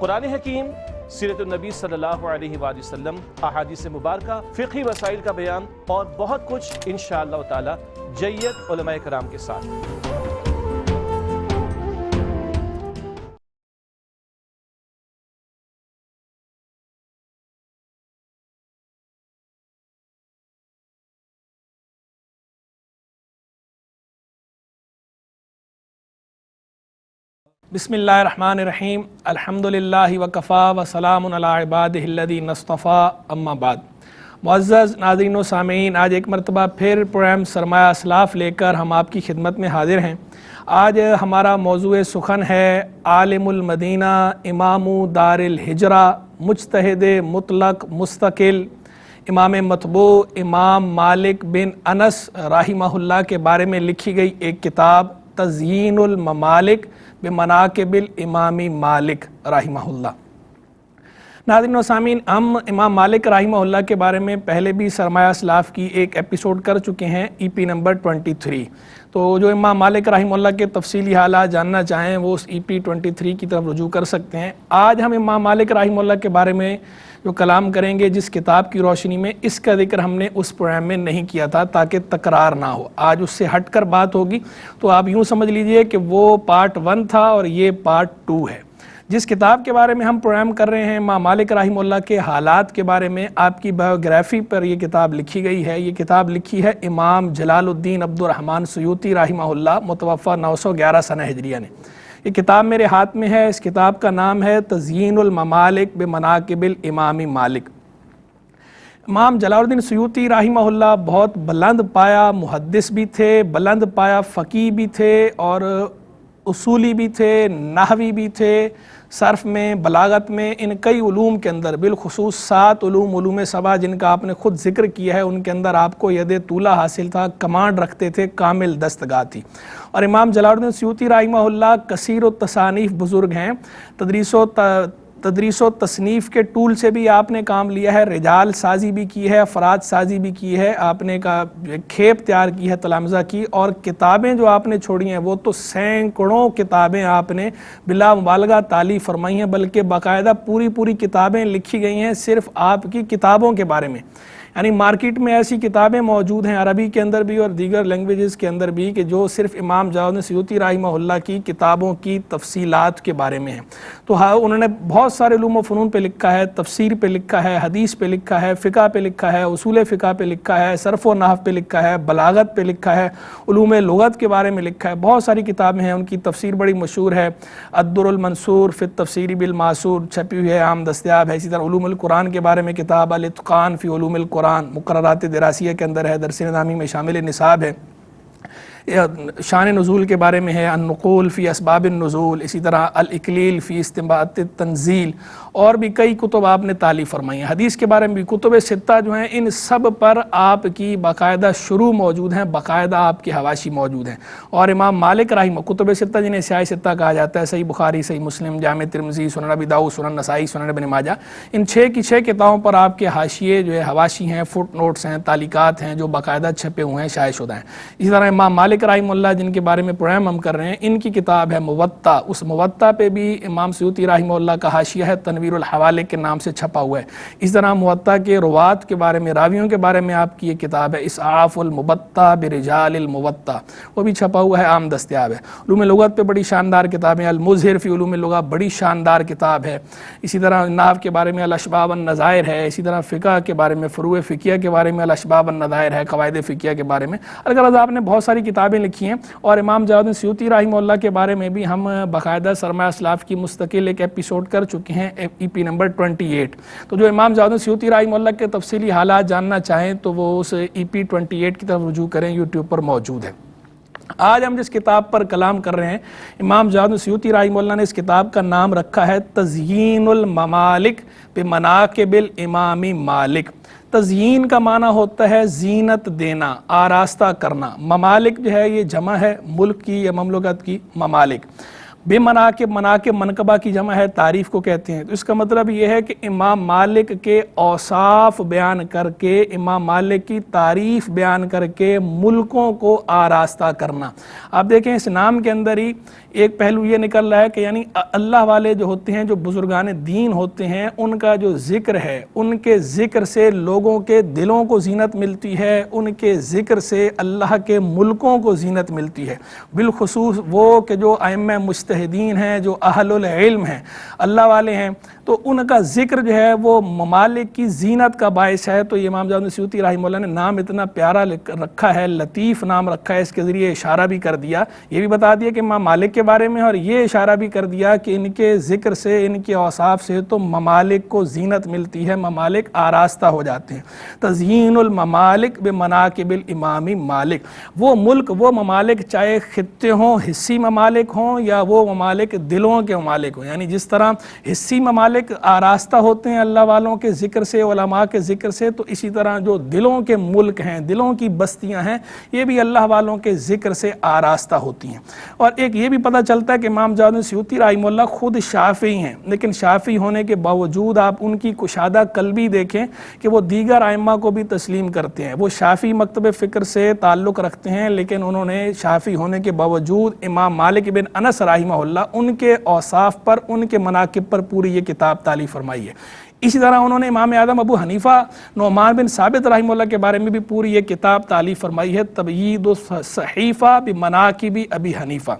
قرآن حکیم، سیرت النبی صلی اللہ علیہ وآلہ وسلم، احادیث مبارکہ، فقہی مسائل کا بیان اور بہت کچھ انشاءاللہ تعالی جید علماء کرام کے ساتھ۔ بسم اللہ الرحمن الرحیم، الحمدللہ وکفا وسلام علی عبادہ الذین اصطفیٰ، اما بعد۔ معزز ناظرین و سامعین، آج ایک مرتبہ پھر پروگرام سرمایہ اسلاف لے کر ہم آپ کی خدمت میں حاضر ہیں۔ آج ہمارا موضوع سخن ہے عالم المدینہ، امام دار الہجرہ، مجتہد مطلق مستقل، امام مطبوع امام مالک بن انس رحمہ اللہ کے بارے میں لکھی گئی ایک کتاب تزیین الممالک بمناقب الامام مالک رحمہ اللہ۔ ناظرین و سامعین، ہم امام مالک رحمہ اللہ کے بارے میں پہلے بھی سرمایہ اسلاف کی ایک ایپیسوڈ کر چکے ہیں، ای پی نمبر 23۔ تو جو امام مالک رحمہ اللہ کے تفصیلی حالات جاننا چاہیں وہ اس ای پی 23 کی طرف رجوع کر سکتے ہیں۔ آج ہم امام مالک رحمہ اللہ کے بارے میں جو کلام کریں گے، جس کتاب کی روشنی میں اس کا ذکر ہم نے اس پروگرام میں نہیں کیا تھا تاکہ تکرار نہ ہو، آج اس سے ہٹ کر بات ہوگی۔ تو آپ یوں سمجھ لیجئے کہ وہ پارٹ 1 تھا اور یہ پارٹ 2 ہے۔ جس کتاب کے بارے میں ہم پروگرام کر رہے ہیں، امام مالک رحمہ اللہ کے حالات کے بارے میں، آپ کی بایوگرافی پر یہ کتاب لکھی گئی ہے۔ یہ کتاب لکھی ہے امام جلال الدین عبد الرحمن سیوطی رحمہ اللہ، متوفہ 911 سنہ ہجریہ نے۔ یہ کتاب میرے ہاتھ میں ہے۔ اس کتاب کا نام ہے تزیین الممالک بمناقب الامام مالک۔ امام جلال الدین سیوطی رحمہ اللہ بہت بلند پایا محدث بھی تھے، بلند پایا فقیہ بھی تھے اور اصولی بھی تھے، نحوی بھی تھے، صرف میں، بلاغت میں، ان کئی علوم کے اندر، بالخصوص 7 علوم 7 جن کا آپ نے خود ذکر کیا ہے، ان کے اندر آپ کو ید طولہ حاصل تھا، کمانڈ رکھتے تھے، کامل دستگاہ تھی۔ اور امام جلال الدین سیوطی رحمہ اللہ کثیر التصانیف بزرگ ہیں۔ تدریس و تصنیف کے ٹول سے بھی آپ نے کام لیا ہے، رجال سازی بھی کی ہے، افراد سازی بھی کی ہے، آپ نے کھیپ تیار کی ہے تلامذہ کی، اور کتابیں جو آپ نے چھوڑی ہیں وہ تو سینکڑوں کتابیں آپ نے بلا مبالغہ تالیف فرمائی ہیں، بلکہ باقاعدہ پوری کتابیں لکھی گئی ہیں صرف آپ کی کتابوں کے بارے میں۔ یعنی مارکیٹ میں ایسی کتابیں موجود ہیں عربی کے اندر بھی اور دیگر لینگویجز کے اندر بھی کہ جو صرف امام جلال الدین سیوطی رحمہ اللہ کی کتابوں کی تفصیلات کے بارے میں ہیں۔ تو انہوں نے بہت سارے علوم و فنون پہ لکھا ہے، تفسیر پہ لکھا ہے، حدیث پہ لکھا ہے، فقہ پہ لکھا ہے، اصول فقہ پہ لکھا ہے، صرف و نحو پہ لکھا ہے، بلاغت پہ لکھا ہے، علوم لغت کے بارے میں لکھا ہے۔ بہت ساری کتابیں ہیں، ان کی تفسیر بڑی مشہور ہے، الدر المنصور فی التفسیر بالمعصور چھپی ہوئی ہے، عام دستیاب ہے۔ اسی طرح علوم القرآن کے بارے میں کتاب الاتقان فی علوم القرآن مقررات دراسیہ کے اندر ہے، درس نظامی میں شامل نصاب ہے۔ شان نزول کے بارے میں ہے، النقول فی اسباب النزول، اسی طرح الاکلیل فی استنباط التنزیل، اور بھی کئی کتب آپ نے تالیف فرمائی ہیں۔ حدیث کے بارے میں بھی کتب 6 جو ہیں، ان سب پر آپ کی باقاعدہ شروع موجود ہیں، باقاعدہ آپ کے حواشی موجود ہیں۔ اور امام مالک رحمہ کتب 6 جنہیں سیاہ 6 کہا جاتا ہے، صحیح بخاری، صحیح مسلم، جامع ترمذی، سنن ابی داؤد، سنن نسائی، سنن ابن ماجہ، ان 6 کی 6 کتابوں پر آپ کے حاشیے جو ہے حواشی ہیں، فٹ نوٹس ہیں، تعلیقات ہیں جو باقاعدہ چھپے ہوئے ہیں، شائع شدہ ہیں۔ اسی طرح امام مالک رحمہ اللہ جن کے بارے میں پروگرام ہم کر رہے ہیں، ان کی کتاب ہے موطا۔ اس موطا پہ بھی امام سیوطی رحمہ اللہ کا حاشیہ ہے، تنویر الحوالے کے نام سے چھپا ہوا ہے۔ اس طرح موطا کے روات کے بارے میں، راویوں کے بارے میں آپ کی یہ کتاب ہے، اسعاف الموطا برجال الموطا، وہ بھی چھپا ہوا ہے، عام دستیاب ہے۔ علوم لغت پہ بڑی شاندار کتابیں، المظہر فی علوم اللغہ بڑی شاندار کتاب ہے۔ اسی طرح نحو کے بارے میں الاشباح والنظائر ہے۔ اسی طرح فقہ کے بارے میں، فروع فقیہ کے بارے میں الاشباح والنظائر ہے، قواعد فقیہ کے بارے میں۔ الغرض آپ نے بہت ساری کتابیں لکھی ہیں، اور امام جلال الدین سیوطی رحمہ اللہ کے بارے میں بھی ہم باقاعدہ سرمایہ اسلاف کی مستقل ایک ایپیسوڈ کر چکے ہیں، ای پی نمبر 28۔ تو جو امام جلال الدین سیوطی رحمہ اللہ کے تفصیلی حالات جاننا چاہیں تو وہ اس ای پی 28 کی طرف رجوع کریں، یوٹیوب پر موجود ہے۔ آج ہم جس کتاب پر کلام کر رہے ہیں، امام جلال الدین سیوطی رحمہ اللہ نے اس کتاب کا نام رکھا ہے تزیین الممالک بمناقب الامام مالک۔ تزیین کا معنی ہوتا ہے زینت دینا، آراستہ کرنا۔ ممالک جو ہے یہ جمع ہے ملک کی یا مملکت کی، ممالک۔ بے مناقب منقبہ کی جمع ہے، تعریف کو کہتے ہیں۔ تو اس کا مطلب یہ ہے کہ امام مالک کے اوصاف بیان کر کے، امام مالک کی تعریف بیان کر کے ملکوں کو آراستہ کرنا۔ آپ دیکھیں اس نام کے اندر ہی ایک پہلو یہ نکل رہا ہے کہ یعنی اللہ والے جو ہوتے ہیں، جو بزرگان دین ہوتے ہیں، ان کا جو ذکر ہے، ان کے ذکر سے لوگوں کے دلوں کو زینت ملتی ہے، ان کے ذکر سے اللہ کے ملکوں کو زینت ملتی ہے، بالخصوص وہ کہ جو ائمہ مجتہدین ہیں، جو اہل العلم ہیں، اللہ والے ہیں، تو ان کا ذکر جو ہے وہ ممالک کی زینت کا باعث ہے۔ تو امام جلال الدین سیوطی رحمہ اللہ نے نام اتنا پیارا رکھا ہے، لطیف نام رکھا ہے، اس کے ذریعے اشارہ بھی کر دیا، یہ بھی بتا دیا کہ امام مالک کے بارے میں، اور یہ اشارہ بھی کر دیا کہ ان کے ذکر سے، ان کے اوصاف سے تو ممالک کو زینت ملتی ہے، ممالک آراستہ ہو جاتے ہیں۔ تزیین الممالک بمناقب الامام مالک، وہ ملک، وہ ممالک چاہے خطے ہوں، حصی ممالک ہوں، یا وہ ممالک دلوں کے ممالک ہوں، یعنی جس طرح حصی ممالک آراستہ ہوتے ہیں اللہ والوں کے ذکر سے، علماء کے ذکر سے، تو اسی طرح جو دلوں کے ملک ہیں، دلوں کی بستیاں ہیں، یہ بھی اللہ والوں کے ذکر سے آراستہ ہوتی ہیں۔ اور ایک یہ بھی پتہ چلتا ہے کہ امام جلال الدین سیوطی رحمہ اللہ خود شافعی ہیں، لیکن شافعی ہونے کے باوجود آپ ان کی کشادہ قلبی دیکھیں کہ وہ دیگر ائمہ کو بھی تسلیم کرتے ہیں، وہ شافعی مکتب فکر سے تعلق رکھتے ہیں، لیکن انہوں نے شافعی ہونے کے باوجود امام مالک بن انس رحمہ اللہ ان کے اوصاف پر، ان کے مناقب پر پوری یہ کتاب تالیف فرمائی ہے۔ اسی طرح انہوں نے امام اعظم ابو حنیفہ نعمان بن ثابت رحمہ اللہ کے بارے میں بھی پوری یہ کتاب تالیف فرمائی ہے، تبیید الصحیفہ بمناقب ابی حنیفہ،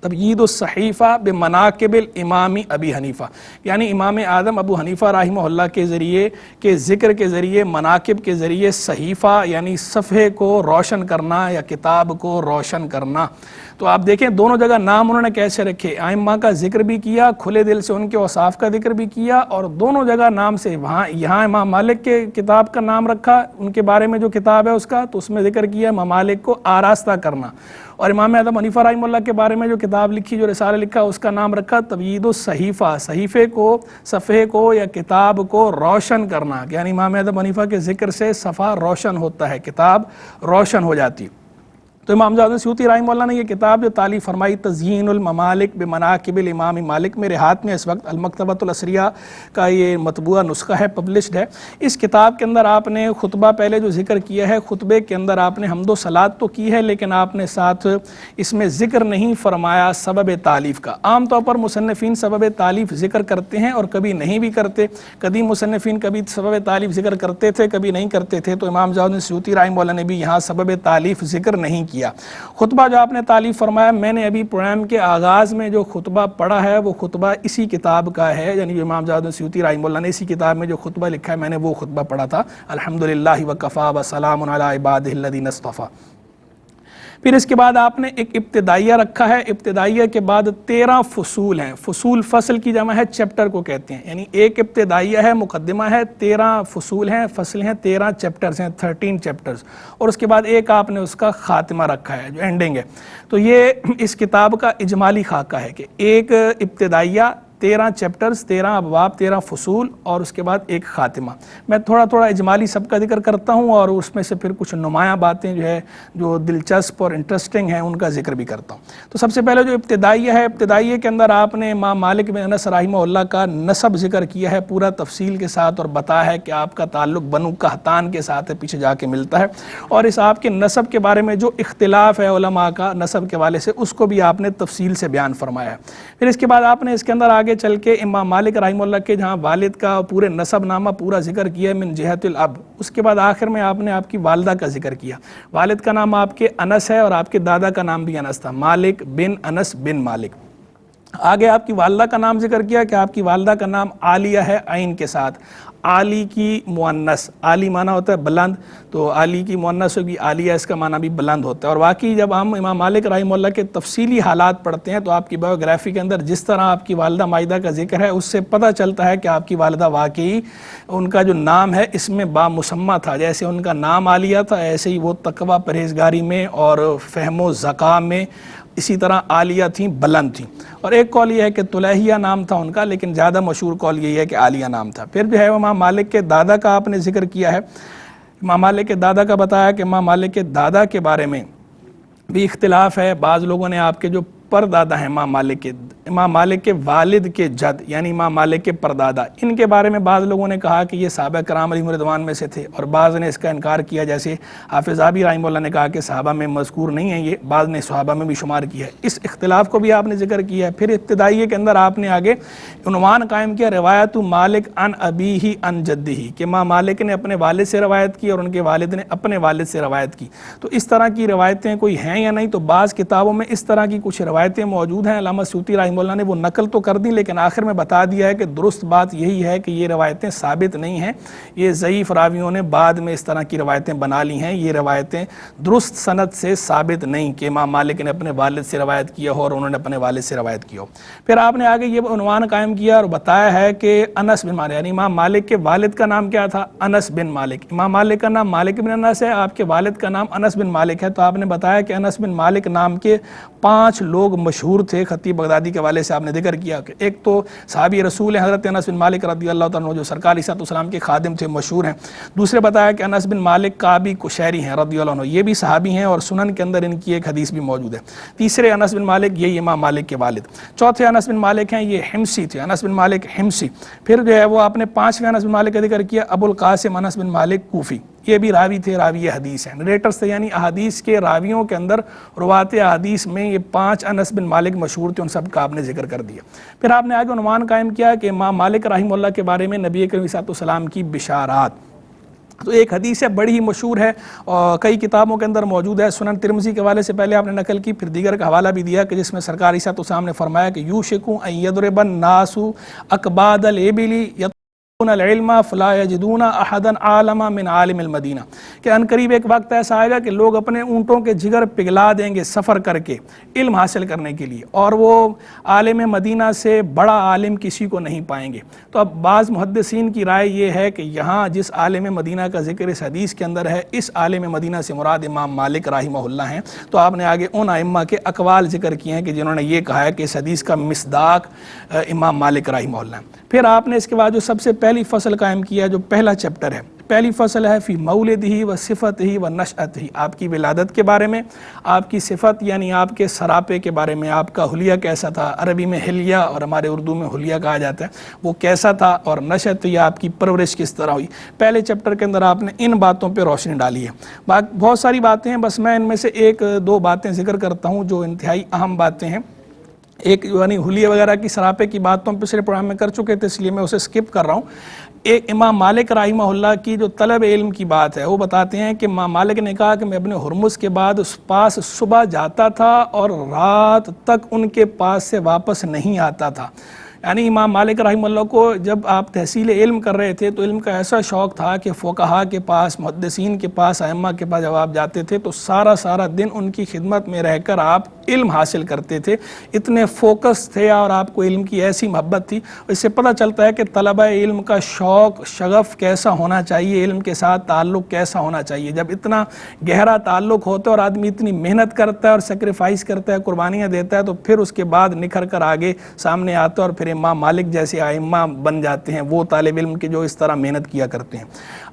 تبیید الصحیفہ بمناقب الامام ابی حنیفہ، یعنی امام اعظم ابو حنیفہ رحمہ اللہ کے ذریعے کے ذکر کے ذریعے، مناقب کے ذریعے صحیفہ یعنی صفحے کو روشن کرنا یا کتاب کو روشن کرنا۔ تو آپ دیکھیں دونوں جگہ نام انہوں نے کیسے رکھے، ائمہ کا ذکر بھی کیا، کھلے دل سے ان کے اوصاف کا ذکر بھی کیا، اور دونوں جگہ نام سے، وہاں یہاں امام مالک کے کتاب کا نام رکھا، ان کے بارے میں جو کتاب ہے اس کا، تو اس میں ذکر کیا ممالک کو آراستہ کرنا، اور امام اعظم حنیفہ رحمہ اللہ کے بارے میں جو کتاب لکھی، جو رسالہ لکھا، اس کا نام رکھا تبیید الصحیفہ، صحیفے کو، صفحے کو یا کتاب کو روشن کرنا، یعنی امام اعظم حنیفہ کے ذکر سے صفحہ روشن ہوتا ہے، کتاب روشن ہو جاتی۔ تو امام جلال الدین سیوطی رحمہ اللہ نے یہ کتاب جو تالیف فرمائی، تزیین الممالک بمناقب الامام مالک، میرے ہاتھ میں اس وقت المکتبۃ الاسریہ کا یہ مطبوعہ نسخہ ہے، پبلشڈ ہے۔ اس کتاب کے اندر آپ نے خطبہ پہلے جو ذکر کیا ہے، خطبے کے اندر آپ نے حمد و صلات تو کی ہے، لیکن آپ نے ساتھ اس میں ذکر نہیں فرمایا سبب تالیف کا۔ عام طور پر مصنفین سبب تالیف ذکر کرتے ہیں اور کبھی نہیں بھی کرتے، قدیم مصنفین کبھی سبب تالیف ذکر کرتے تھے، کبھی نہیں کرتے تھے، تو امام جلال الدین سیوطی رحمہ اللہ نے بھی یہاں سبب تالیف ذکر نہیں کیا۔ خطبہ جو آپ نے تالیف فرمایا، میں نے ابھی پروگرام کے آغاز میں جو خطبہ پڑھا ہے وہ خطبہ اسی کتاب کا ہے، یعنی امام جلال الدین سیوطی رحمہ اللہ نے اسی کتاب میں جو خطبہ لکھا ہے، میں نے وہ خطبہ پڑھا تھا، الحمدللہ وکفی وسلام علی عبادہ الذین اصطفی۔ پھر اس کے بعد آپ نے ایک ابتدائیہ رکھا ہے، ابتدائیہ کے بعد 13 فصول ہیں، فصول فصل کی جمع ہے، چیپٹر کو کہتے ہیں، یعنی ایک ابتدائیہ ہے، مقدمہ ہے، 13 فصول ہیں، فصل ہیں، 13 چیپٹرز ہیں، 13 چیپٹرز، اور اس کے بعد ایک آپ نے اس کا خاتمہ رکھا ہے جو اینڈنگ ہے۔ تو یہ اس کتاب کا اجمالی خاکہ ہے کہ ایک ابتدائیہ، 13 چیپٹرز، 13 ابواب، 13 فصول، اور اس کے بعد ایک خاتمہ۔ میں تھوڑا تھوڑا اجمالی سب کا ذکر کرتا ہوں، اور اس میں سے پھر کچھ نمایاں باتیں جو ہے جو دلچسپ اور انٹرسٹنگ ہیں ان کا ذکر بھی کرتا ہوں۔ تو سب سے پہلے جو ابتدائیہ ہے، ابتدائیہ کے اندر آپ نے امام مالک بن انس رحمہ اللہ کا نسب ذکر کیا ہے پورا تفصیل کے ساتھ، اور بتایا ہے کہ آپ کا تعلق بنو قحطان کے ساتھ ہے، پیچھے جا کے ملتا ہے، اور اس آپ کے نسب کے بارے میں جو اختلاف ہے علماء کا نسب کے حوالے سے، اس کو بھی آپ نے تفصیل سے بیان فرمایا ہے۔ پھر اس کے بعد آپ نے اس کے اندر آگے چل کے امام مالک رحمہ اللہ کے جہاں والد کا پورے نسب نامہ پورا ذکر کیا من جہت الاب، اس کے بعد آخر میں آپ نے آپ کی والدہ کا ذکر کیا۔ والد کا نام آپ کے انس ہے، اور آپ کے دادا کا نام بھی انس تھا، مالک بن انس بن مالک۔ آگے آپ کی والدہ کا نام ذکر کیا کہ آپ کی والدہ کا نام عالیہ ہے عین کے ساتھ، عالی کی مؤنث، عالی معنی ہوتا ہے بلند، تو عالی کی مؤنث ہوگی عالیہ، اس کا معنی بھی بلند ہوتا ہے۔ اور واقعی جب ہم امام مالک رحمہ اللہ کے تفصیلی حالات پڑھتے ہیں تو آپ کی بایوگرافی کے اندر جس طرح آپ کی والدہ مائدہ کا ذکر ہے، اس سے پتہ چلتا ہے کہ آپ کی والدہ واقعی ان کا جو نام ہے اس میں با مسمہ تھا، جیسے ان کا نام عالیہ تھا ایسے ہی وہ تقوی پرہیزگاری میں اور فہم و ذکا میں اسی طرح عالیہ تھیں، بلند تھیں۔ اور ایک قول یہ ہے کہ طلیحیہ نام تھا ان کا، لیکن زیادہ مشہور قول یہی ہے کہ عالیہ نام تھا۔ پھر جو ہے امام مالک کے دادا کا آپ نے ذکر کیا ہے، امام مالک کے دادا کا بتایا کہ امام مالک کے دادا کے بارے میں بھی اختلاف ہے، بعض لوگوں نے آپ کے جو پردادا ہیں امام مالک کے والد کے جد یعنی امام مالک کے پردادا. ان کے بارے میں بعض لوگوں نے کہا کہ یہ صحابہ کرام علیہم رضوان میں سے تھے اور بعض نے اس کا انکار کیا, جیسے حافظ آبی رحمہ اللہ نے کہا کہ صحابہ میں مذکور نہیں ہیں, یہ بعض نے صحابہ میں بھی شمار کیا ہے. اس اختلاف کو بھی آپ نے ذکر کیا ہے. پھر ابتدائیے کے اندر آپ نے آگے عنوان قائم کیا روایت مالک عن ابیہ عن جدہ, کہ امام مالک نے اپنے والد سے روایت کی اور ان کے والد نے اپنے والد سے روایت کی. تو اس طرح کی روایتیں کوئی ہیں یا نہیں, تو بعض کتابوں میں اس طرح کی کچھ روایتیں موجود ہیں. علامہ سیوطی رحمہ اللہ نے وہ نقل تو کر دی, لیکن آخر میں بتا دیا ہے کہ درست بات یہی ہے کہ یہ روایتیں ثابت نہیں ہیں, یہ ضعیف راویوں نے بعد میں اس طرح کی روایتیں بنا لی ہیں. یہ روایتیں درست سند سے ثابت نہیں کہ امام مالک نے اپنے والد سے روایت کیا ہو اور انہوں نے اپنے والد سے روایت کی ہو. پھر آپ نے آگے یہ عنوان قائم کیا اور بتایا ہے کہ انس بن مالک, یعنی امام مالک کے والد کا نام کیا تھا؟ انس بن مالک. امام مالک کا نام مالک بن انس ہے, آپ کے والد کا نام انس بن مالک ہے. تو آپ نے بتایا کہ انس بن مالک نام کے 5 لوگ مشہور تھے. خطیب بغدادی کے حوالے سے آپ نے ذکر کیا کہ ایک تو صحابی رسول ہیں حضرت انس بن مالک رضی اللہ تعالیٰ عنہ, جو سرکار علیہ السلام کے خادم تھے, مشہور ہیں. دوسرے بتایا کہ انس بن مالک کعبی کشیری ہیں رضی اللہ عنہ, یہ بھی صحابی ہیں اور سنن کے اندر ان کی ایک حدیث بھی موجود ہے. تیسرے انس بن مالک یہی امام مالک کے والد. چوتھے انس بن مالک ہیں یہ حمصی تھے, انس بن مالک حمصی. پھر جو ہے وہ آپ نے 5ویں انس بن مالک کا ذکر کیا ابو القاسم انس بن مالک کوفی, یہ بھی راوی تھے, راوی حدیث ہیں, نریٹرز تھے, یعنی احادیث کے راویوں کے اندر روات احادیث میں یہ 5 انس بن مالک مشہور تھے, ان سب کا آپ نے ذکر کر دیا. پھر آپ نے آگے عنوان قائم کیا کہ امام مالک رحمہ اللہ کے بارے میں نبی کریم صلی اللہ علیہ وسلم کی بشارات. تو ایک حدیث ہے بڑی ہی مشہور ہے اور کئی کتابوں کے اندر موجود ہے. سنن ترمذی کے حوالے سے پہلے آپ نے نقل کی, پھر دیگر کا حوالہ بھی دیا کہ جس میں سرکار علیہ السلام نے فرمایا کہ یوشک ان یضرب الناس اکباد الابل العلم فلا یجدون احدا عالم من عالم المدینہ, کہ عنقریب ایک وقت ایسا آئے گا کہ لوگ اپنے اونٹوں کے جگر پگھلا دیں گے سفر کر کے علم حاصل کرنے کے لیے, اور وہ عالم مدینہ سے بڑا عالم کسی کو نہیں پائیں گے. تو اب بعض محدثین کی رائے یہ ہے کہ یہاں جس عالم مدینہ کا ذکر اس حدیث کے اندر ہے, اس عالم مدینہ سے مراد امام مالک رحمہ اللہ ہیں. تو آپ نے آگے ان ائمہ کے اقوال ذکر کیے ہیں کہ جنہوں نے یہ کہا ہے کہ اس حدیث کا مصداق امام مالک رحمہ اللہ ہیں. پھر آپ نے اس کے بعد جو سب سے پہلی فصل قائم کیا ہے, جو پہلا چیپٹر ہے, پہلی فصل ہے فی مولدہ و صفتہ و نشأتہ, آپ کی ولادت کے بارے میں, آپ کی صفت یعنی آپ کے سراپے کے بارے میں, آپ کا حلیہ کیسا تھا, عربی میں حلیہ اور ہمارے اردو میں حلیہ کہا جاتا ہے, وہ کیسا تھا, اور نشأت یا آپ کی پرورش کس طرح ہوئی. پہلے چیپٹر کے اندر آپ نے ان باتوں پہ روشنی ڈالی ہے. بہت ساری باتیں ہیں, بس میں ان میں سے 1-2 باتیں ذکر کرتا ہوں جو انتہائی اہم باتیں ہیں. ایک یعنی حلیہ وغیرہ کی سراپے کی بات تو ہم پچھلے پروگرام میں کر چکے تھے, اس لیے میں اسے سکپ کر رہا ہوں. ایک امام مالک رحمہ اللہ کی جو طلب علم کی بات ہے, وہ بتاتے ہیں کہ امام مالک نے کہا کہ میں اپنے ہرمز کے بعد اس پاس صبح جاتا تھا اور رات تک ان کے پاس سے واپس نہیں آتا تھا. یعنی امام مالک رحمہ اللہ کو جب آپ تحصیل علم کر رہے تھے تو علم کا ایسا شوق تھا کہ فقہاء کے پاس, محدثین کے پاس, ائمہ کے پاس جب آپ جاتے تھے تو سارا دن ان کی خدمت میں رہ کر آپ علم حاصل کرتے تھے. اتنے فوکس تھے اور آپ کو علم کی ایسی محبت تھی. اس سے پتہ چلتا ہے کہ طلبہ علم کا شوق شغف کیسا ہونا چاہیے, علم کے ساتھ تعلق کیسا ہونا چاہیے. جب اتنا گہرا تعلق ہوتا ہے اور آدمی اتنی محنت کرتا ہے اور سیکریفائس کرتا ہے, قربانیاں دیتا ہے, تو پھر اس کے بعد نکھر کر آگے سامنے آتا ہے اور پھر امام مالک جیسے ائمہ بن جاتے ہیں وہ طالب علم کے جو اس طرح محنت کیا کرتے ہیں.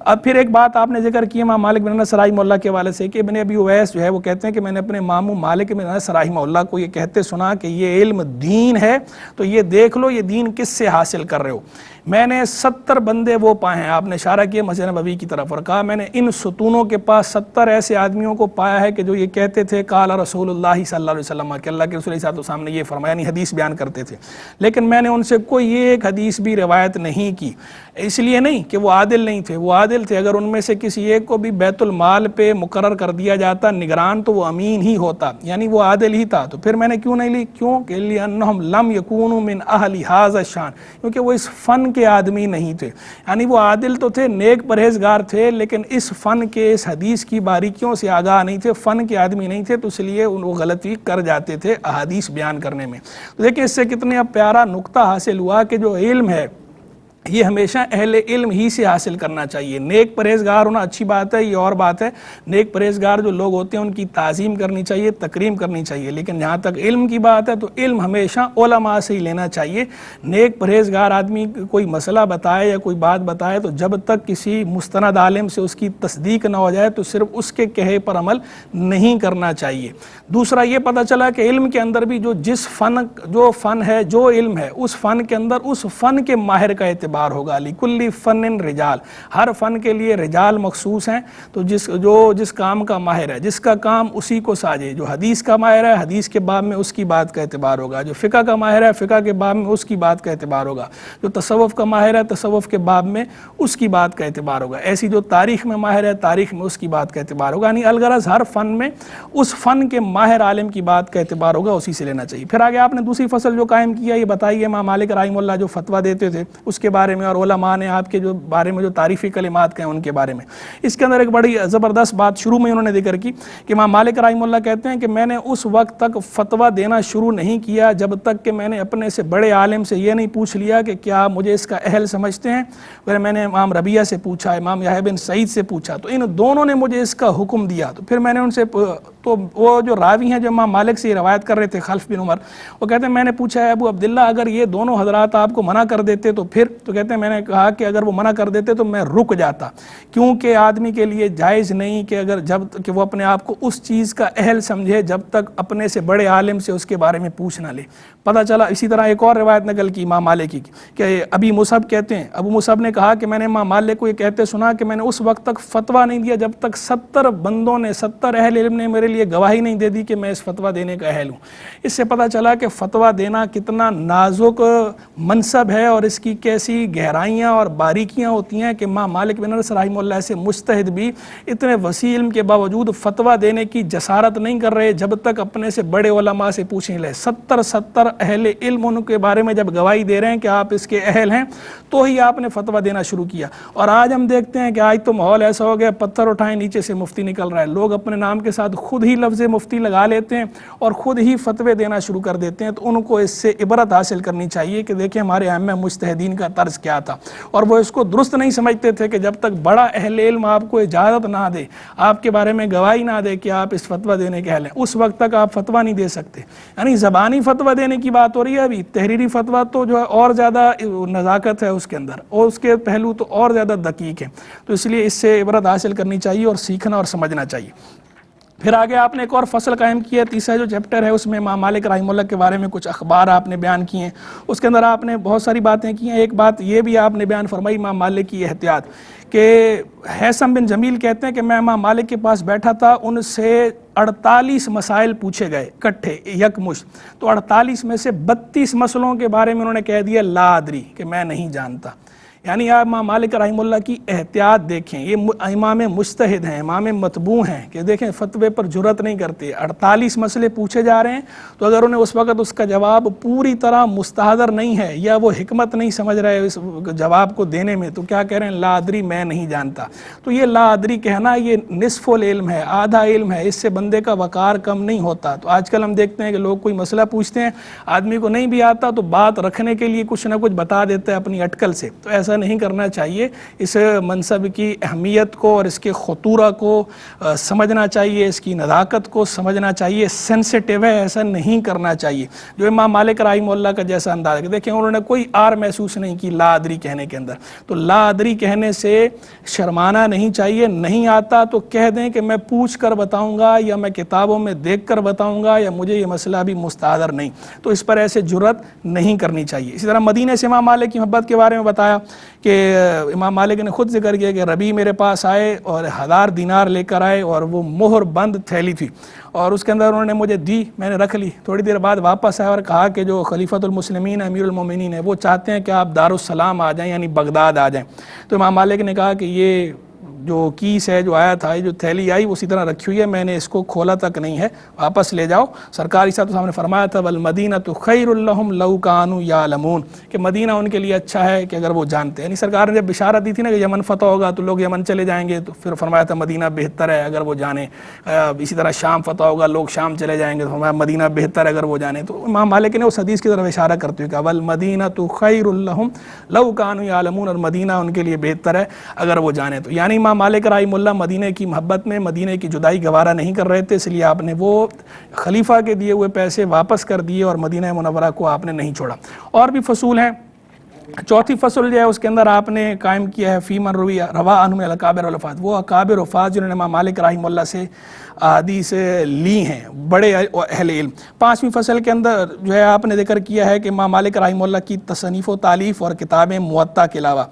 اب پھر ایک بات آپ نے ذکر کی امام مالک بن انس رحمہ اللہ کے حوالے سے کہ ابن ابی اویس جو ہے وہ کہتے ہیں کہ میں نے اپنے ماموں مالک بن انس رحمہ اللہ کو یہ کہتے سنا کہ یہ علم دین ہے, تو یہ دیکھ لو یہ دین کس سے حاصل کر رہے ہو. میں نے 70 بندے وہ پائے ہیں, آپ نے اشارہ کیا مسجد نبوی کی طرف, اور کہا میں نے ان ستونوں کے پاس 70 ایسے آدمیوں کو پایا ہے کہ جو یہ کہتے تھے قال رسول اللہ صلی اللہ علیہ وسلم, کہ اللہ کے رسول صلی اللہ علیہ وسلم نے یہ فرمایا, یعنی حدیث بیان کرتے تھے, لیکن میں نے ان سے کوئی ایک حدیث بھی روایت نہیں کی. اس لیے نہیں کہ وہ عادل نہیں تھے, وہ عادل تھے. اگر ان میں سے کسی ایک کو بھی بیت المال پہ مقرر کر دیا جاتا نگران تو وہ امین ہی ہوتا, یعنی وہ عادل ہی تھا. تو پھر میں نے کیوں نہیں لی, کیوں کہ لأنہم لم یکونوا من اہل ھذا الشان, کیونکہ وہ اس فن کے آدمی نہیں تھے. یعنی وہ عادل تو تھے, نیک پرہیزگار تھے, لیکن اس فن کے, اس حدیث کی باریکیوں سے آگاہ نہیں تھے, فن کے آدمی نہیں تھے, تو اس لیے وہ غلطی کر جاتے تھے احادیث بیان کرنے میں. تو دیکھیں اس سے کتنا پیارا نقطہ حاصل ہوا کہ جو علم ہے یہ ہمیشہ اہل علم ہی سے حاصل کرنا چاہیے۔ نیک پرہیزگار ہونا اچھی بات ہے، یہ اور بات ہے، نیک پرہیزگار جو لوگ ہوتے ہیں ان کی تعظیم کرنی چاہیے، تکریم کرنی چاہیے، لیکن جہاں تک علم کی بات ہے تو علم ہمیشہ علماء سے ہی لینا چاہیے۔ نیک پرہیزگار آدمی کوئی مسئلہ بتائے یا کوئی بات بتائے تو جب تک کسی مستند عالم سے اس کی تصدیق نہ ہو جائے تو صرف اس کے کہے پر عمل نہیں کرنا چاہیے۔ دوسرا یہ پتہ چلا کہ علم کے اندر بھی جو فن ہے، جو علم ہے، اس فن کے اندر اس فن کے ماہر کا اعتبار ہوگا۔ لکل فن رجال، ہر فن کے لیے رجال مخصوص ہیں، تو جس کام کا ماہر ہے، جس کا کام اسی کو ساجے، جو حدیث کا ماہر ہے حدیث کے باب میں اس کی بات کا اعتبار ہوگا، جو فقہ کا ماہر ہے فقہ کے باب میں اس کی بات کا اعتبار ہوگا، جو تصوف کا ماہر ہے تصوف کے باب میں اس کی بات کا اعتبار ہوگا، ایسی جو تاریخ میں ماہر ہے تاریخ میں اس کی بات کا اعتبار ہوگا۔ یعنی الغرض ہر فن میں اس فن کے ماہر عالم کی بات کا اعتبار ہوگا، اسی سے لینا چاہیے۔ پھر آگے آپ نے دوسری فصل جو قائم کیا یہ بتائیے، امام مالک رحمہ اللہ جو فتویٰ دیتے تھے اس کے بارے میں، اور علماء نے آپ کے جو بارے میں جو تعریفی کلمات کہیں ان کے بارے میں۔ اس کے اندر ایک بڑی زبردست بات شروع میں انہوں نے ذکر کی کہ امام مالک رحمہ اللہ کہتے ہیں کہ میں نے اس وقت تک فتویٰ دینا شروع نہیں کیا جب تک کہ میں نے اپنے سے بڑے عالم سے یہ نہیں پوچھ لیا کہ کیا آپ مجھے اس کا اہل سمجھتے ہیں۔ پھر میں نے امام ربیعہ سے پوچھا، امام یحییٰ بن سعید سے پوچھا، تو ان دونوں نے مجھے اس کا حکم دیا۔ تو پھر میں نے ان سے تو وہ جو راوی ہیں جو امام مالک سے یہ روایت کر رہے تھے خلف بن عمر، وہ کہتے ہیں میں نے پوچھا ہے ابو عبداللہ اگر یہ دونوں حضرات آپ کو منع کر دیتے تو پھر؟ تو کہتے ہیں میں نے کہا کہ اگر وہ منع کر دیتے تو میں رک جاتا، کیونکہ آدمی کے لیے جائز نہیں کہ کہ وہ اپنے آپ کو اس چیز کا اہل سمجھے جب تک اپنے سے بڑے عالم سے اس کے بارے میں پوچھ نہ لے۔ پتہ چلا اسی طرح ایک اور روایت نقل کی امام مالک کی کہ ابی مصعب کہتے ہیں، ابو مصعب نے کہا کہ میں نے امام مالک کو یہ کہتے سنا کہ میں نے اس وقت تک فتویٰ نہیں دیا جب تک 70 بندوں نے 70 اہل علم نے میرے لیے گواہی نہیں دے دی کہ میں اس فتویٰ دینے کا اہل ہوں۔ اس سے پتہ چلا کہ فتویٰ دینا کتنا نازک منصب ہے اور اس کی کیسی گہرائیاں اور باریکیاں ہوتی ہیں کہ امام مالک بن انس رحمہ اللہ سے مجتہد بھی اتنے وسیع علم کے باوجود فتویٰ دینے کی جسارت نہیں کر رہے جب تک اپنے سے بڑے علماء سے پوچھیں لے۔ 70 اہل علم ان کے بارے میں جب گواہی دے رہے ہیں کہ آپ اس کے اہل ہیں تو ہی آپ نے فتویٰ دینا شروع کیا۔ اور آج ہم دیکھتے ہیں کہ آج تو ماحول ایسا ہو گیا، پتھر اٹھائیں نیچے سے مفتی نکل رہا ہے، لوگ اپنے نام کے ساتھ خود ہی لفظ مفتی لگا لیتے ہیں اور خود ہی فتوے دینا شروع کر دیتے ہیں۔ تو ان کو اس سے عبرت حاصل کرنی چاہیے کہ دیکھیں ہمارے ائمہ مجتہدین کا طرز کیا تھا، اور وہ اس کو درست نہیں سمجھتے تھے کہ جب تک بڑا اہل علم آپ کو اجازت نہ دے، آپ کے بارے میں گواہی نہ دے کہ آپ اس فتویٰ دینے کے اہل ہیں، اس وقت تک آپ فتویٰ نہیں دے سکتے۔ یعنی زبانی فتویٰ دینے کی بات ہو رہی ہے، ابھی تحریری فتویٰ تو جو ہے اور زیادہ نزاکت ہے اس کے اندر، اور اس کے پہلو تو اور زیادہ دقیق ہیں۔ تو اس لیے اس سے عبرت حاصل کرنی چاہیے اور سیکھنا اور سمجھنا چاہیے۔ پھر آگے آپ نے ایک اور فصل قائم کی ہے، تیسرا جو چیپٹر ہے اس میں امام مالک رحمہ اللہ کے بارے میں کچھ اخبار آپ نے بیان کیے ہیں، اس کے اندر آپ نے بہت ساری باتیں کی ہیں۔ ایک بات یہ بھی آپ نے بیان فرمائی امام مالک کی احتیاط کہ ہیثم بن جمیل کہتے ہیں کہ میں امام مالک کے پاس بیٹھا تھا، ان سے 48 مسائل پوچھے گئے اکٹھے یکمشت، تو 48 میں سے 32 مسئلوں کے بارے میں انہوں نے کہہ دیا لا ادری، کہ میں نہیں جانتا۔ یعنی آپ امام مالک رحمہ اللہ کی احتیاط دیکھیں، یہ امام مجتہد ہیں، امام متبوع ہیں کہ دیکھیں فتوے پر جرأت نہیں کرتے۔ 48 مسئلے پوچھے جا رہے ہیں تو اگر انہیں اس وقت اس کا جواب پوری طرح مستحضر نہیں ہے یا وہ حکمت نہیں سمجھ رہے اس جواب کو دینے میں، تو کیا کہہ رہے ہیں لا ادری، میں نہیں جانتا۔ تو یہ لا ادری کہنا یہ نصف العلم ہے، آدھا علم ہے، اس سے بندے کا وقار کم نہیں ہوتا۔ تو آج کل ہم دیکھتے ہیں کہ لوگ کوئی مسئلہ پوچھتے ہیں، آدمی کو نہیں بھی آتا تو بات رکھنے کے لیے کچھ نہ کچھ بتا دیتا ہے اپنی اٹکل سے، تو ایسا نہیں کرنا چاہیے۔ اس منصب کی اہمیت کو اور اس کے خطورہ کو سمجھنا چاہیے، اس کی نزاکت کو سمجھنا چاہیے، سینسیٹیو ہے، ایسا نہیں کرنا چاہیے۔ جو امام مالک رحمہ اللہ کا جیسا انداز ہے، دیکھیں انہوں نے کوئی آر محسوس نہیں کی لا ادری کہنے کے اندر۔ تو لا ادری کہنے سے شرمانا نہیں چاہیے، نہیں آتا تو کہہ دیں کہ میں پوچھ کر بتاؤں گا یا میں کتابوں میں دیکھ کر بتاؤں گا یا مجھے یہ مسئلہ بھی مستحضر نہیں، تو اس پر ایسے جرأت نہیں کرنی چاہیے۔ اسی طرح مدینہ سے امام مالک کی محبت کے بارے میں بتایا کہ امام مالک نے خود ذکر کیا کہ ربیع میرے پاس آئے اور 1000 دینار لے کر آئے اور وہ مہر بند تھیلی تھی اور اس کے اندر انہوں نے مجھے دی، میں نے رکھ لی۔ تھوڑی دیر بعد واپس آئے اور کہا کہ جو خلیفۃ المسلمین امیر المومنین ہے وہ چاہتے ہیں کہ آپ دارالسلام آ جائیں، یعنی بغداد آ جائیں۔ تو امام مالک نے کہا کہ یہ جو کیس ہے جو آیا تھا، یہ جو تھیلی آئی وہ اسی طرح رکھی ہوئی ہے، میں نے اس کو کھولا تک نہیں ہے، واپس لے جاؤ۔ سرکار صاحب صاحب نے فرمایا تھا والمدینۃ خیر لہم لو کانوا یعلمون، کہ مدینہ ان کے لیے اچھا ہے کہ اگر وہ جانتے ہیں۔ یعنی سرکار نے جب بشارت دی تھی نا کہ یمن فتح ہوگا تو لوگ یمن چلے جائیں گے، تو پھر فرمایا تھا مدینہ بہتر ہے اگر وہ جانیں۔ اسی طرح شام فتح ہوگا، لوگ شام چلے جائیں گے، تو فرمایا مدینہ بہتر ہے اگر وہ جانیں۔ تو امام مالک نے اس حدیث کی طرف اشارہ کرتے ہوئے کہا والمدینۃ خیر لہم لو کانوا یعلمون، اور مدینہ ان کے لیے بہتر ہے اگر وہ جانیں۔ تو یعنی امام مالک رحمہ اللہ مدینہ کی محبت میں مدینہ کی جدائی گوارا نہیں کر رہے تھے، اس لیے آپ نے وہ خلیفہ کے دیے ہوئے پیسے واپس کر دیے اور مدینہ منورہ کو آپ نے نہیں چھوڑا۔ اور بھی فصول ہیں، چوتھی فصل جو ہے اس کے اندر آپ نے قائم کیا ہے فی من روا عنہ من الاکابر والوفاض، وہ اکابر وفاض جنہوں نے امام مالک رحمہ اللہ سے حدیث لی ہیں، بڑے اہل علم۔ پانچویں فصل کے اندر جو ہے آپ نے ذکر کیا ہے کہ امام مالک رحمہ اللہ کی تصنیف و تالیف اور کتابیں موطا کے علاوہ۔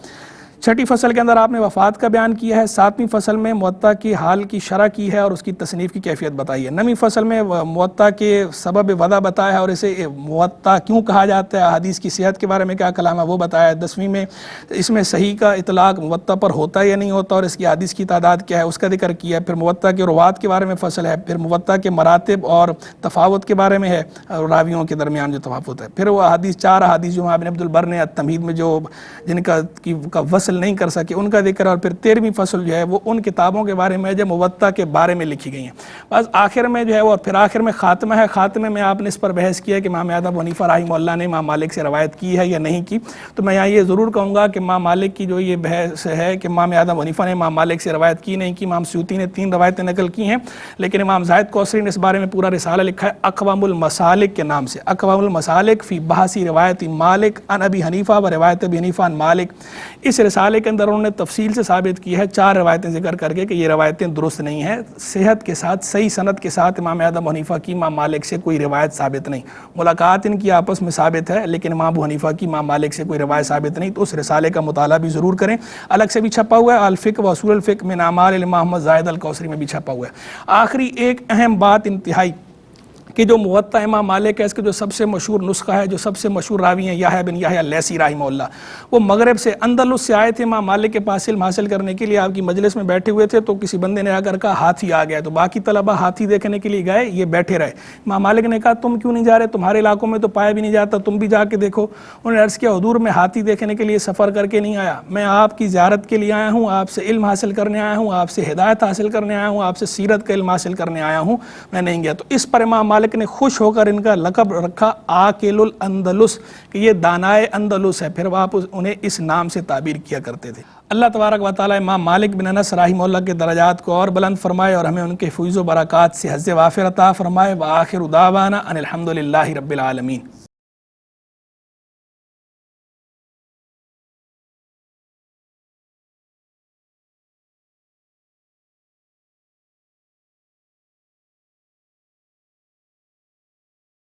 چھٹی فصل کے اندر آپ نے وفات کا بیان کیا ہے۔ ساتویں فصل میں موطا کی حال کی شرح کی ہے اور اس کی تصنیف کی کیفیت بتائی ہے۔ نویں فصل میں موطا کے سبب وضع بتایا ہے اور اسے موطا کیوں کہا جاتا ہے، حدیث کی صحت کے بارے میں کیا کلام ہے وہ بتایا ہے۔ 10ویں میں اس میں صحیح کا اطلاق موطا پر ہوتا ہے یا نہیں ہوتا اور اس کی حدیث کی تعداد کیا ہے اس کا ذکر کیا ہے۔ پھر موطا کے روات کے بارے میں فصل ہے، پھر موطا کے مراتب اور تفاوت کے بارے میں ہے، راویوں کے درمیان جو تفاوت ہے۔ پھر وہ حدیث 4 حدیث جو ابن عبد البر نے التمہید میں جو جن کا وصل نہیں کر سکے ان کا ذکر، اور پھر 13ویں فصل جو ہے وہ ان کتابوں کے بارے میں جو موطا کے بارے میں لکھی گئی ہیں۔ بس آخر میں جو ہے وہ، اور پھر آخر میں خاتمہ ہے۔ خاتمے میں آپ نے اس پر بحث کیا کہ امام ابو حنیفہ رحمہ اللہ نے امام مالک سے روایت کی ہے یا نہیں کی۔ تو میں یہاں یہ ضرور کہوں گا کہ امام مالک کی جو یہ بحث ہے کہ امام ابو حنیفہ نے امام مالک سے روایت کی نہیں کی، امام سیوطی نے 3 روایتیں نقل کی ہیں، لیکن امام زاہد کوثری نے اس بارے میں پورا رسالہ لکھا ہے اقوام المسالک کے نام سے، اقوام المسالک فی بحث روایت مالک عن ابی حنیفہ و روایت ابی حنیفہ عن مالک۔ اس رسالے کے اندر انہوں نے تفصیل سے ثابت کی ہے 4 روایتیں ذکر کر کے کہ یہ روایتیں درست نہیں ہیں، صحت کے ساتھ صحیح سند کے ساتھ امام ابو حنیفہ کی امام مالک سے کوئی روایت ثابت نہیں، ملاقات ان کی آپس میں ثابت ہے لیکن امام ابو حنیفہ کی امام مالک سے کوئی روایت ثابت نہیں۔ تو اس رسالے کا مطالعہ بھی ضرور کریں، الگ سے بھی چھپا ہوا ہے، الفقہ و اصول الفقہ من اعمال الامام محمد زاہد الکوثری میں بھی چھپا ہوا ہے۔ آخری ایک اہم بات انتہائی کہ جو موطا امام مالک ہے اس کے جو سب سے مشہور نسخہ ہے، جو سب سے مشہور راوی ہیں یحییٰ بن یحییٰ اللیثی رحمہ اللہ، وہ مغرب سے اندلس سے آئے تھے امام مالک کے پاس علم حاصل کرنے کے لیے۔ آپ کی مجلس میں بیٹھے ہوئے تھے تو کسی بندے نے آ کر کہا ہاتھی آ گیا، تو باقی طلبہ ہاتھی دیکھنے کے لیے گئے، یہ بیٹھے رہے۔ امام مالک نے کہا تم کیوں نہیں جا رہے، تمہارے علاقوں میں تو پایا بھی نہیں جاتا، تم بھی جا کے دیکھو۔ انہوں نے عرض کیا حضور میں ہاتھی دیکھنے کے لیے سفر کر کے نہیں آیا، میں آپ کی زیارت کے لیے آیا ہوں، آپ سے علم حاصل کرنے آیا ہوں، آپ سے ہدایت حاصل کرنے آیا ہوں، آپ سے سیرت کا علم حاصل کرنے آیا ہوں، میں نہیں گیا۔ تو اس پر امام مالک نے خوش ہو کر ان کا لقب رکھا عاقل الاندلس، کہ یہ دانائے اندلس ہے، پھر آپ انہیں اس نام سے تعبیر کیا کرتے تھے۔ اللہ تبارک و تعالی امام مالک بن انس رحمہ اللہ کے درجات کو اور بلند فرمائے اور ہمیں ان کے فیض و برکات سے حظ وافر عطا فرمائے۔ وآخر دعوانا ان الحمد للہ رب العالمین۔